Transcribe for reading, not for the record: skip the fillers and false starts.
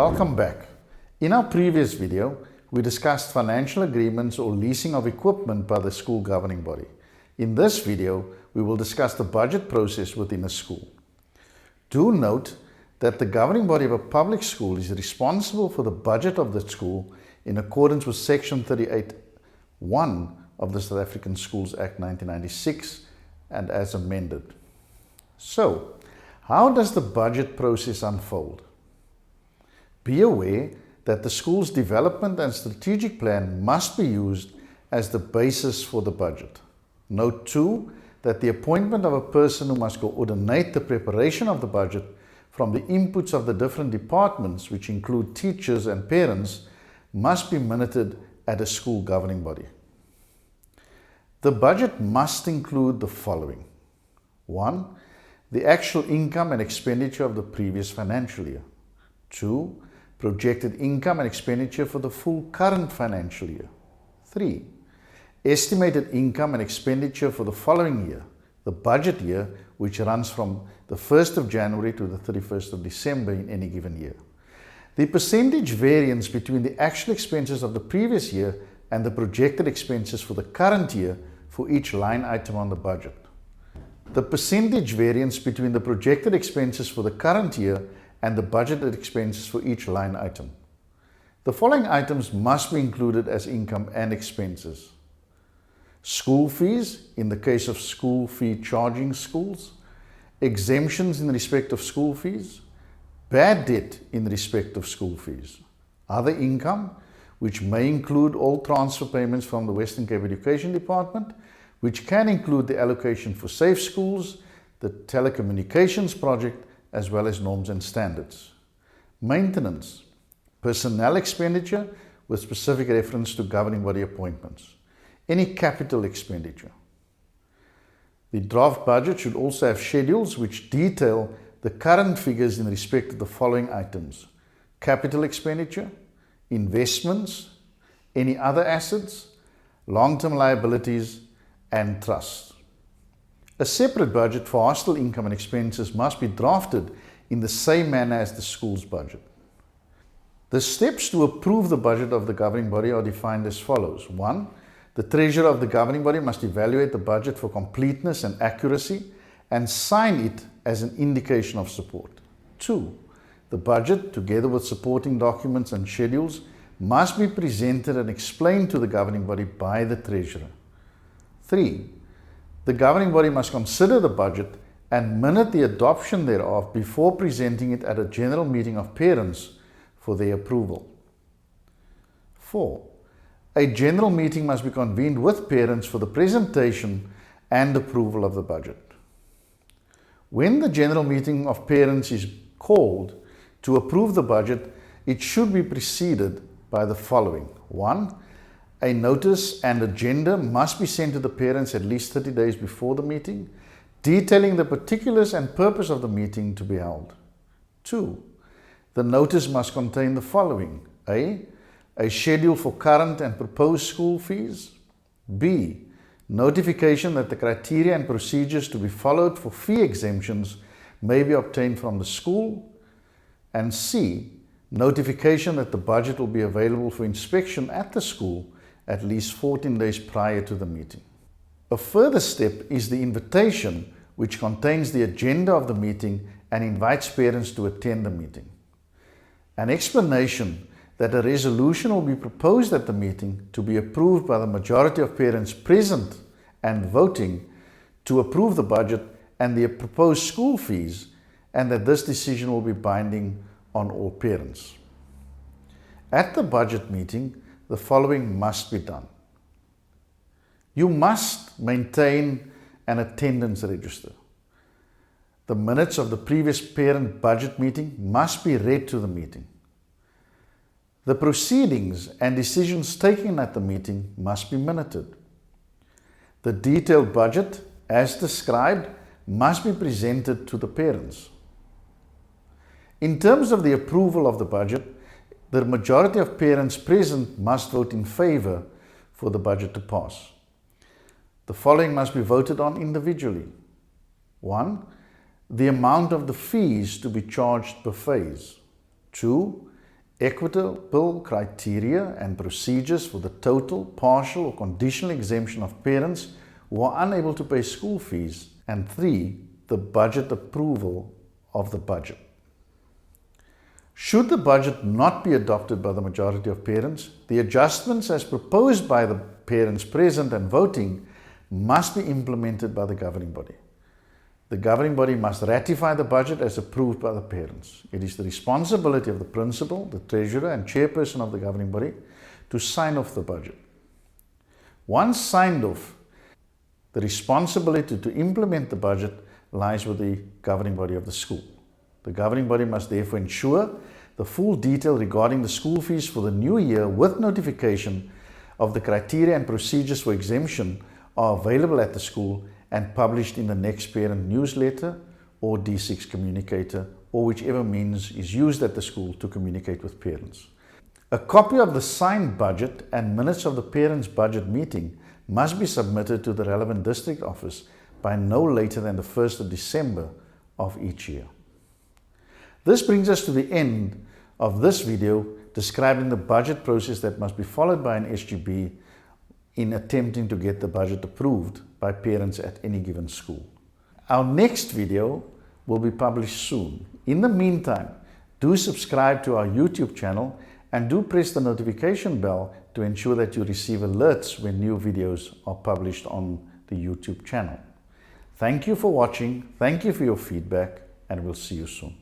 Welcome back. In our previous video, we discussed financial agreements or leasing of equipment by the school governing body. In this video, we will discuss the budget process within a school. Do note that the governing body of a public school is responsible for the budget of the school in accordance with Section 38(1) of the South African Schools Act 1996 and as amended. So, how does the budget process unfold? Be aware that the school's development and strategic plan must be used as the basis for the budget. Note too that the appointment of a person who must coordinate the preparation of the budget from the inputs of the different departments, which include teachers and parents, must be minuted at a school governing body. The budget must include the following. 1. The actual income and expenditure of the previous financial year. 2. Projected income and expenditure for the full current financial year. 3. Estimated income and expenditure for the following year, the budget year, which runs from the 1st of January to the 31st of December in any given year. The percentage variance between the actual expenses of the previous year and the projected expenses for the current year for each line item on the budget. The percentage variance between the projected expenses for the current year and the budgeted expenses for each line item. The following items must be included as income and expenses. School fees in the case of school fee charging schools, exemptions in respect of school fees, bad debt in respect of school fees, other income, which may include all transfer payments from the Western Cape Education Department, which can include the allocation for safe schools, the telecommunications project, as well as norms and standards. Maintenance, personnel expenditure with specific reference to governing body appointments. Any capital expenditure. The draft budget should also have schedules which detail the current figures in respect to the following items: capital expenditure, investments, any other assets, long-term liabilities, and trusts. A separate budget for hostel income and expenses must be drafted in the same manner as the school's budget. The steps to approve the budget of the governing body are defined as follows. 1. The treasurer of the governing body must evaluate the budget for completeness and accuracy and sign it as an indication of support. 2. The budget, together with supporting documents and schedules, must be presented and explained to the governing body by the treasurer. 3. The governing body must consider the budget and minute the adoption thereof before presenting it at a general meeting of parents for their approval. 4. A general meeting must be convened with parents for the presentation and approval of the budget. When the general meeting of parents is called to approve the budget, it should be preceded by the following. 1. A notice and agenda must be sent to the parents at least 30 days before the meeting, detailing the particulars and purpose of the meeting to be held. 2. The notice must contain the following. A schedule for current and proposed school fees. B. Notification that the criteria and procedures to be followed for fee exemptions may be obtained from the school. And C. Notification that the budget will be available for inspection at the school at least 14 days prior to the meeting. A further step is the invitation, which contains the agenda of the meeting and invites parents to attend the meeting. An explanation that a resolution will be proposed at the meeting to be approved by the majority of parents present and voting to approve the budget and the proposed school fees, and that this decision will be binding on all parents. At the budget meeting, the following must be done. You must maintain an attendance register. The minutes of the previous parent budget meeting must be read to the meeting. The proceedings and decisions taken at the meeting must be minuted. The detailed budget, as described, must be presented to the parents. In terms of the approval of the budget, the majority of parents present must vote in favor for the budget to pass. The following must be voted on individually. 1. The amount of the fees to be charged per phase. 2. equitable criteria and procedures for the total, partial or conditional exemption of parents who are unable to pay school fees, and 3, the budget approval of the budget. Should the budget not be adopted by the majority of parents, the adjustments as proposed by the parents present and voting must be implemented by the governing body. The governing body must ratify the budget as approved by the parents. It is the responsibility of the principal, the treasurer and chairperson of the governing body to sign off the budget. Once signed off, the responsibility to implement the budget lies with the governing body of the school. The governing body must therefore ensure the full detail regarding the school fees for the new year with notification of the criteria and procedures for exemption are available at the school and published in the next parent newsletter or D6 communicator, or whichever means is used at the school to communicate with parents. A copy of the signed budget and minutes of the parents' budget meeting must be submitted to the relevant district office by no later than the 1st of December of each year. This brings us to the end of this video describing the budget process that must be followed by an SGB in attempting to get the budget approved by parents at any given school. Our next video will be published soon. In the meantime, do subscribe to our YouTube channel and do press the notification bell to ensure that you receive alerts when new videos are published on the YouTube channel. Thank you for watching, thank you for your feedback, and we'll see you soon.